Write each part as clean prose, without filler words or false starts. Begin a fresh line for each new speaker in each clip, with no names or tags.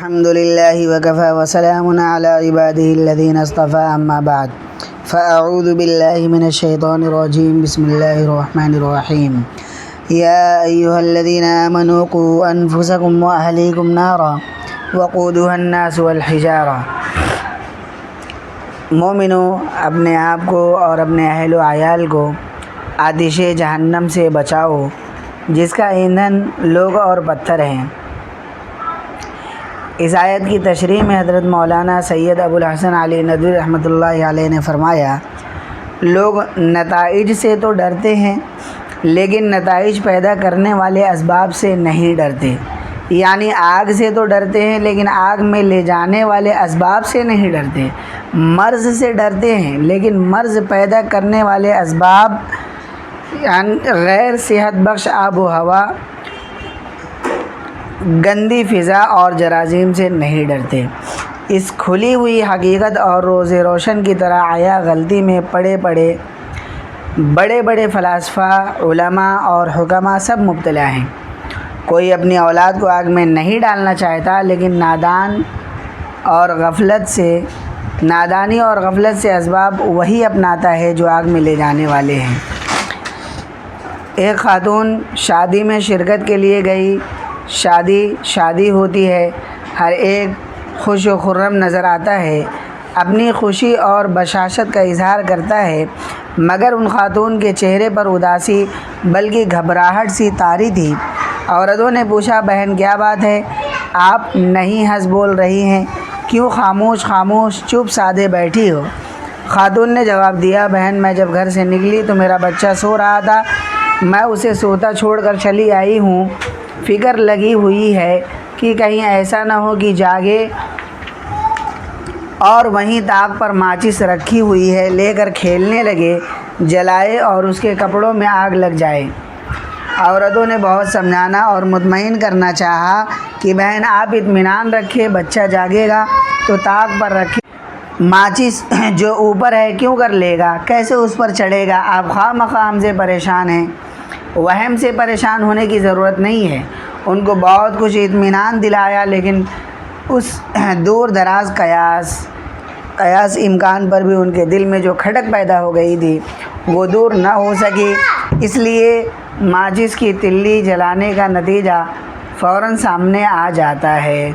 الحمد لله وكفى وسلام على عباده الذين اصطفى أما بعد فأعوذ بالله من الشيطان الرجيم بسم الله الرحمن الرحيم يا أيها الذين آمنوا قوا أنفسكم وأهليكم نارا وقودها الناس والحجارة۔ مومنو، اپنے آپ کو اور اپنے اہل و عیال کو آتش جہنم سے بچاؤ جس کا ایندھن لوگ اور پتھر ہیں۔ اس آیت کی تشریح میں حضرت مولانا سید ابو الحسن علی ندوی رحمۃ اللہ علیہ نے فرمایا، لوگ نتائج سے تو ڈرتے ہیں لیکن نتائج پیدا کرنے والے اسباب سے نہیں ڈرتے، یعنی آگ سے تو ڈرتے ہیں لیکن آگ میں لے جانے والے اسباب سے نہیں ڈرتے۔ مرض سے ڈرتے ہیں لیکن مرض پیدا کرنے والے اسباب یعنی غیر صحت بخش آب و ہوا، گندی فضا اور جراثیم سے نہیں ڈرتے۔ اس کھلی ہوئی حقیقت اور روز روشن کی طرح آیا غلطی میں بڑے بڑے فلاسفہ، علماء اور حکماء سب مبتلا ہیں۔ کوئی اپنی اولاد کو آگ میں نہیں ڈالنا چاہتا لیکن نادانی اور غفلت سے اسباب وہی اپناتا ہے جو آگ میں لے جانے والے ہیں۔ ایک خاتون شادی میں شرکت کے لیے گئی۔ شادی ہوتی ہے، ہر ایک خوش و خرم نظر آتا ہے، اپنی خوشی اور بشاشت کا اظہار کرتا ہے، مگر ان خاتون کے چہرے پر اداسی بلکہ گھبراہٹ سی طاری تھی۔ عورتوں نے پوچھا، بہن کیا بات ہے؟ آپ نہیں ہنس بول رہی ہیں، کیوں خاموش چپ سادے بیٹھی ہو؟ خاتون نے جواب دیا، بہن میں جب گھر سے نکلی تو میرا بچہ سو رہا تھا، میں اسے سوتا چھوڑ کر چلی آئی ہوں۔ فکر لگی ہوئی ہے کہ کہیں ایسا نہ ہو کہ جاگے اور وہیں طاق پر ماچس رکھی ہوئی ہے لے کر کھیلنے لگے، جلائے اور اس کے کپڑوں میں آگ لگ جائے۔ عورتوں نے بہت سمجھانا اور مطمئن کرنا چاہا کہ بہن آپ اطمینان رکھیں، بچہ جاگے گا تو طاق پر رکھے، ماچس جو اوپر ہے کیوں کر لے گا، کیسے اس پر چڑھے گا؟ آپ خواہ مخواہ ہم سے پریشان ہیں۔ وہم سے پریشان ہونے کی ضرورت نہیں ہے۔ ان کو بہت کچھ اطمینان دلایا لیکن اس دور دراز قیاس امکان پر بھی ان کے دل میں جو کھٹک پیدا ہو گئی تھی وہ دور نہ ہو سکی، اس لیے ماچس کی تلی جلانے کا نتیجہ فوراً سامنے آ جاتا ہے۔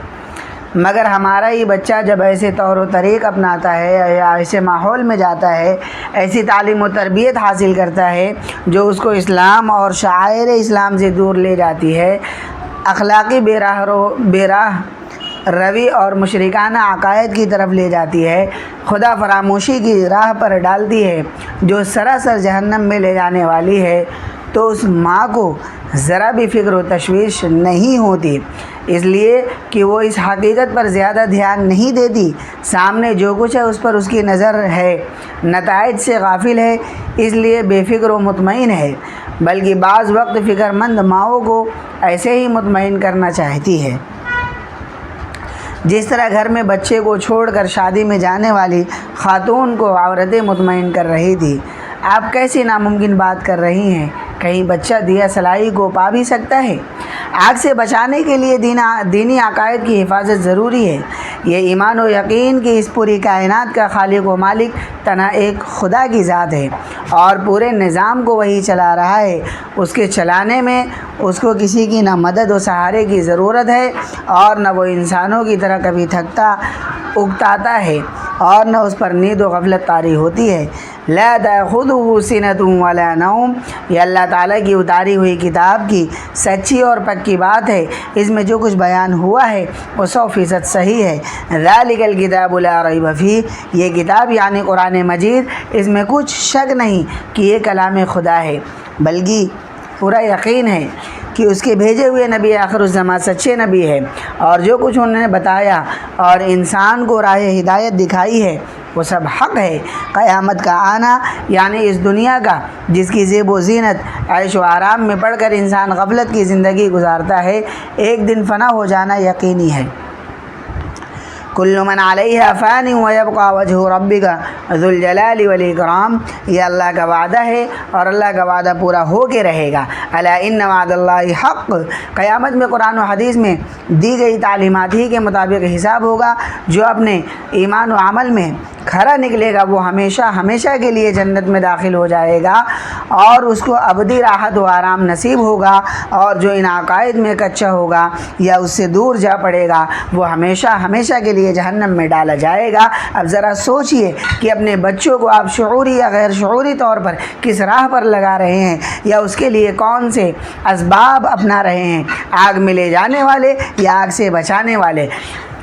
مگر ہمارا ہی بچہ جب ایسے طور و طریق اپناتا ہے یا ایسے ماحول میں جاتا ہے، ایسی تعلیم و تربیت حاصل کرتا ہے جو اس کو اسلام اور شعائر اسلام سے دور لے جاتی ہے، اخلاقی بے راہ روی اور مشرکانہ عقائد کی طرف لے جاتی ہے، خدا فراموشی کی راہ پر ڈالتی ہے جو سراسر جہنم میں لے جانے والی ہے، تو اس ماں کو ذرا بھی فکر و تشویش نہیں ہوتی، اس لیے کہ وہ اس حقیقت پر زیادہ دھیان نہیں دیتی، سامنے جو کچھ ہے اس پر اس کی نظر ہے، نتائج سے غافل ہے، اس لیے بے فکر و مطمئن ہے، بلکہ بعض وقت فکر مند ماؤں کو ایسے ہی مطمئن کرنا چاہتی ہے جس طرح گھر میں بچے کو چھوڑ کر شادی میں جانے والی خاتون کو عورتیں مطمئن کر رہی تھی۔ آپ کیسی ناممکن بات کر رہی ہیں؟ کہیں بچہ دیا سلائی کو پا بھی سکتا ہے؟ آگ سے بچانے کے لیے دینی عقائد کی حفاظت ضروری ہے۔ یہ ایمان و یقین کہ اس پوری کائنات کا خالق و مالک تنہا ایک خدا کی ذات ہے اور پورے نظام کو وہی چلا رہا ہے، اس کے چلانے میں اس کو کسی کی نہ مدد و سہارے کی ضرورت ہے اور نہ وہ انسانوں کی طرح کبھی تھکتا اکتاتا ہے اور نہ اس پر نیند و غفلت طاری ہوتی ہے۔ لا تأخذه سنة ولا نوم، یہ اللہ تعالیٰ کی اتاری ہوئی کتاب کی سچی اور پکی بات ہے، اس میں جو کچھ بیان ہوا ہے وہ 100% صحیح ہے۔ ذالک الکتاب لا ریب فیہ، یہ کتاب یعنی قرآن مجید، اس میں کچھ شک نہیں کہ یہ کلام خدا ہے، بلکہ پورا یقین ہے کہ اس کے بھیجے ہوئے نبی آخر الزماں سچے نبی ہے، اور جو کچھ انہوں نے بتایا اور انسان کو راہ ہدایت دکھائی ہے وہ سب حق ہے۔ قیامت کا آنا یعنی اس دنیا کا جس کی زیب و زینت عیش و آرام میں پڑھ کر انسان غفلت کی زندگی گزارتا ہے، ایک دن فنا ہو جانا یقینی ہے۔ कुल्लु मन अलैहा फ़ानी व यबक़ा वजहु रब्बिका ज़ुल जलाली वल इकराम। ये अल्लाह का वादा है और अल्लाह का वादा पूरा हो के रहेगा। अला इन्न वादल्लाहि हक़। क़यामत में कुरान और हदीस में दी गई तालीमात ही के मुताबिक हिसाब होगा। जो अपने ईमान व अमल में खरा निकलेगा वो हमेशा हमेशा के लिए जन्नत में दाखिल हो जाएगा और उसको अबदी राहत व आराम नसीब होगा। और जो इन अकायद में कच्चा होगा या उससे दूर जा पड़ेगा वो हमेशा हमेशा के लिए जहन्नम में डाला जाएगा। अब ज़रा सोचिए कि अपने बच्चों को आप शऊरी या गैर शऊरी तौर पर किस राह पर लगा रहे हैं या उसके लिए कौन से असबाब अपना रहे हैं, आग में ले जाने वाले या आग से बचाने वाले।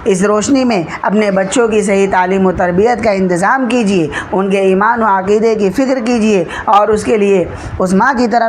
इस रोशनी में अपने बच्चों की सही तालीम व तरबियत का इंतज़ाम कीजिए, उनके ईमान व अक़ीदे की फ़िक्र कीजिए और उसके लिए उस माँ की तरह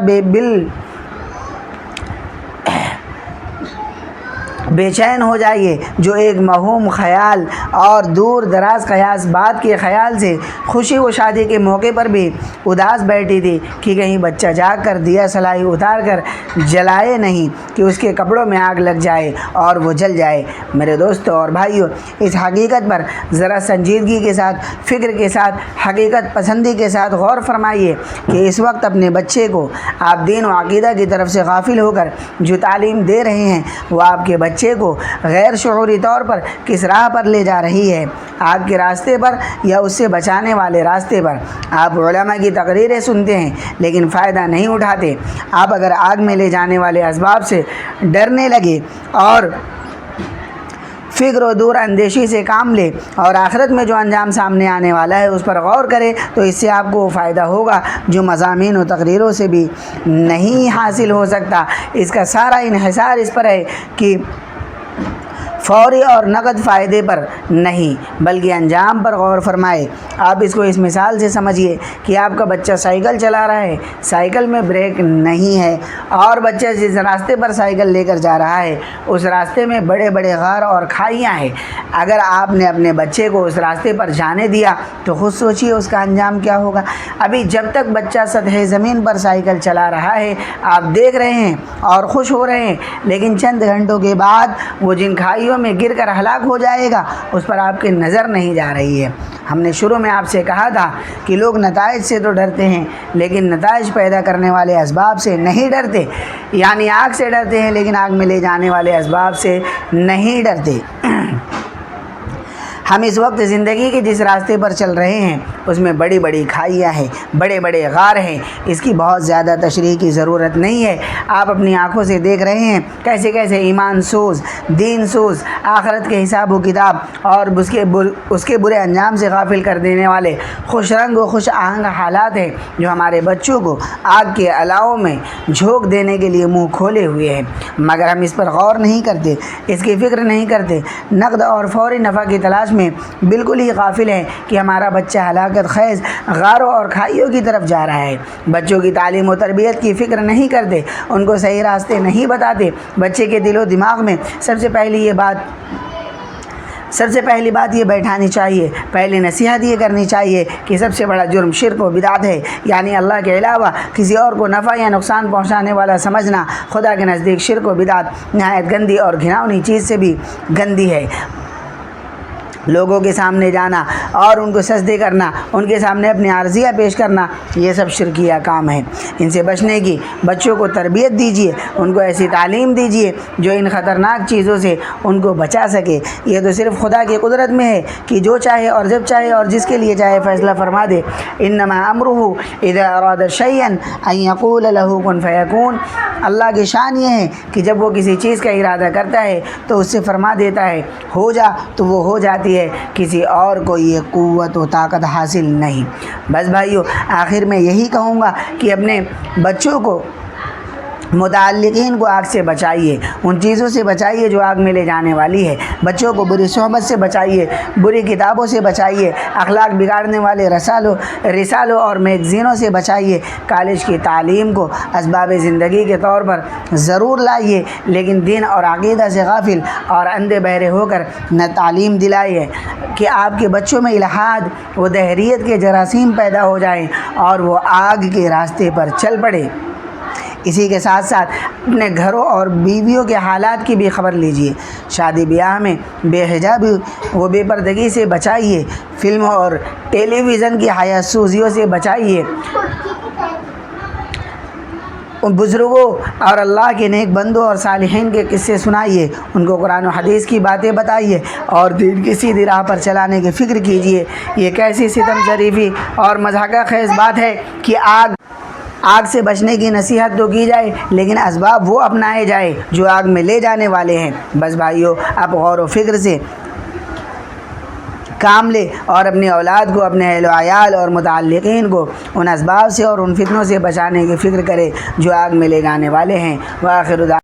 बेचैन हो जाइए जो एक महूम ख़याल और दूर दराज क़यास बात के ख़याल से खुशी व शादी के मौके पर भी उदास बैठी थी कि कहीं बच्चा जाग कर दिया सलाई उतार कर जलाए नहीं कि उसके कपड़ों में आग लग जाए और वो जल जाए। मेरे दोस्तों और भाइयों, इस हकीकत पर ज़रा संजीदगी के साथ, फ़िक्र के साथ, हकीकत पसंदी के साथ गौर फरमाइए कि इस वक्त अपने बच्चे को आप दीन व अक़ीदा की तरफ से गाफिल होकर जो तालीम दे रहे हैं वो आपके बच्चे को गैर शऊरी तौर पर किस राह पर ले जा रही है, आग के रास्ते पर या उससे बचाने वाले रास्ते पर। आप उलमा की तकरीरें सुनते हैं लेकिन फ़ायदा नहीं उठाते। आप अगर आग में ले जाने वाले असबाब से डरने लगे और फ़िक्र व दूर अंदेशी से काम ले और आखिरत में जो अंजाम सामने आने वाला है उस पर गौर करें तो इससे आपको वो फ़ायदा होगा जो मज़ामीन व तकरीरों से भी नहीं हासिल हो सकता। इसका सारा इन्हिसार इस पर है कि फ़ौरी और नकद फ़ायदे पर नहीं बल्कि अंजाम पर गौर फरमाए। आप इसको इस मिसाल से समझिए कि आपका बच्चा साइकिल चला रहा है, साइकिल में ब्रेक नहीं है और बच्चा जिस रास्ते पर साइकिल लेकर जा रहा है उस रास्ते में बड़े बड़े गार और खाइयाँ हैं। अगर आपने अपने बच्चे को उस रास्ते पर जाने दिया तो खुद सोचिए उसका अंजाम क्या होगा। अभी जब तक बच्चा सतह ज़मीन पर साइकिल चला रहा है आप देख रहे हैं और खुश हो रहे हैं, लेकिन चंद घंटों के बाद वो जिन खाइयों में गिर कर हलाक हो जाएगा उस पर आपकी नज़र नहीं जा रही है। हमने शुरू में आपसे कहा था कि लोग नताइज से तो डरते हैं लेकिन नताइज पैदा करने वाले असबाब से नहीं डरते, यानी आग से डरते हैं लेकिन आग में ले जाने वाले असबाब से नहीं डरते। हम इस वक्त ज़िंदगी के जिस रास्ते पर चल रहे हैं उसमें बड़ी बड़ी खाइयाँ हैं, बड़े बड़े गार हैं। इसकी बहुत ज़्यादा तशरीह की ज़रूरत नहीं है। आप अपनी आँखों से देख रहे हैं कैसे कैसे ईमान सोज, दीन सोज, आखिरत के हिसाब व किताब और उसके बुरे अंजाम से गाफिल कर देने वाले खुश रंग व खुश आहंग हालात हैं जो हमारे बच्चों को आग के अलाव में झोंक देने के लिए मुँह खोले हुए हैं। मगर हम इस पर गौर नहीं करते, इसकी फ़िक्र नहीं करते, नकद और फ़ौरी नफ़ा की तलाश में बिल्कुल ही गाफिल है कि हमारा बच्चा हलाकत खैज गारों और खाइयों की तरफ जा रहा है। बच्चों की तालीम और तरबियत की फ़िक्र नहीं करते, उनको सही रास्ते नहीं बताते। बच्चे के दिलो दिमाग में सबसे पहली बात ये बैठानी चाहिए, पहले नसीहत ये करनी चाहिए कि सबसे बड़ा जुर्म शिर्क व बिदात है, यानी अल्लाह के अलावा किसी और को नफ़ा या नुकसान पहुंचाने वाला समझना खुदा के नज़दीक शिर्क व बिदात नहायत गंदी और घिनौनी चीज़ से भी गंदी है। लोगों के सामने जाना और उनको सजदे करना, उनके सामने अपनी आर्जियाँ पेश करना, ये सब शिरकिया काम है। इनसे बचने की बच्चों को तरबियत दीजिए, उनको ऐसी तालीम दीजिए जो इन ख़तरनाक चीज़ों से उनको बचा सके। ये तो सिर्फ़ खुदा की कुदरत में है कि जो चाहे और जब चाहे और जिसके लिए चाहे फ़ैसला फरमा दे। इन्नमा अम्रुहु इज़ा अरादा शैअन अन यक़ूल लहू कुन फ़यकून। अल्लाह की शान ये है कि जब वो किसी चीज़ का इरादा करता है तो उससे फरमा देता है हो जा, तो वो हो जाती है। किसी और को ये क़ुव्वत व ताकत हासिल नहीं। बस भाइयों, आखिर में यही कहूँगा कि अपने बच्चों को मुताल्लिक़ीन को आग से बचाइए, उन चीज़ों से बचाइए जो आग में ले जाने वाली है। बच्चों को बुरी सोहबत से बचाइए, बुरी किताबों से बचाइए, अखलाक बिगाड़ने वाले रिसालों और मैगज़ीनों से बचाइए। कॉलेज की तालीम को असबाब ज़िंदगी के तौर पर ज़रूर लाइए, लेकिन दीन और अक़ीदा से गाफिल और अंधे बहरे होकर न तालीम दिलाइए कि आपके बच्चों में इल्हाद व दहरियत के जरासीम पैदा हो जाएँ और वो आग के रास्ते पर चल पड़े। اسی کے ساتھ ساتھ اپنے گھروں اور بیویوں کے حالات کی بھی خبر لیجیے۔ شادی بیاہ میں بے حجابی و بے پردگی سے بچائیے، فلموں اور ٹیلی ویژن کی حیات سوزیوں سے بچائیے، بزرگوں اور اللہ کے نیک بندوں اور صالحین کے قصے سنائیے، ان کو قرآن و حدیث کی باتیں بتائیے اور دین کی سیدھی راہ پر چلانے کی فکر کیجیے۔ یہ کیسی ستم ظریفی اور مضحکہ خیز بات ہے کہ آگ سے بچنے کی نصیحت تو کی جائے لیکن اسباب وہ اپنائے جائے جو آگ میں لے جانے والے ہیں۔ بس بھائیو، آپ غور و فکر سے کام لے اور اپنی اولاد کو، اپنے اہل و عیال اور متعلقین کو ان اسباب سے اور ان فتنوں سے بچانے کی فکر کرے جو آگ میں لے جانے والے ہیں۔ وآخر